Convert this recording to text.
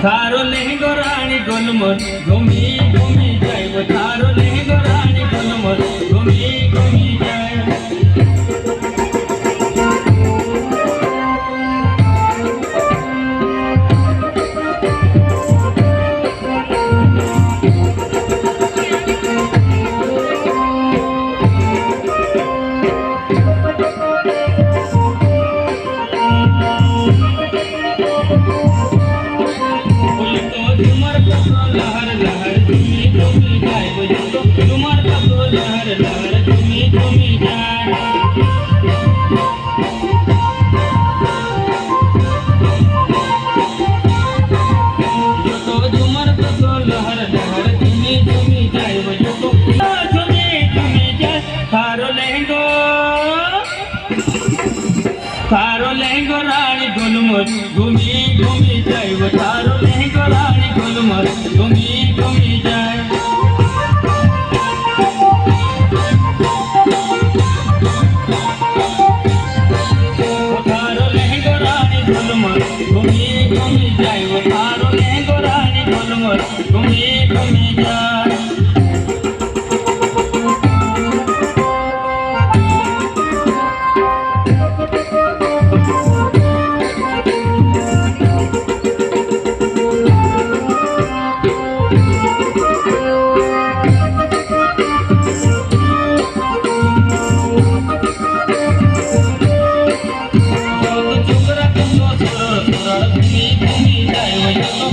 थारो लेहंगो रानी गोलमोल घूमी घूमी जाए थारो लेहंगो रानी गोलमोल घूमी घूमी जाए लहर लहर घूमी घूमी जाए तुम्हार कपड़ो लहर लहर घूमी घूमी जाए जो तो झूमर कपड़ो लहर लहर घूमी घूमी जाए जो तो घूमी घूमी जाए थारो लहंगो रानी गोलमोल घूमी घूमी जाए थारो लहंगो रानी गोलमोल घूमी घूमी जाए थारो लहंगो रानी गोलमोल घूमी घूमी जाए थारो लहंगो रानी गोलमोल घूमी घूमी जाए घूमी घूमी जाए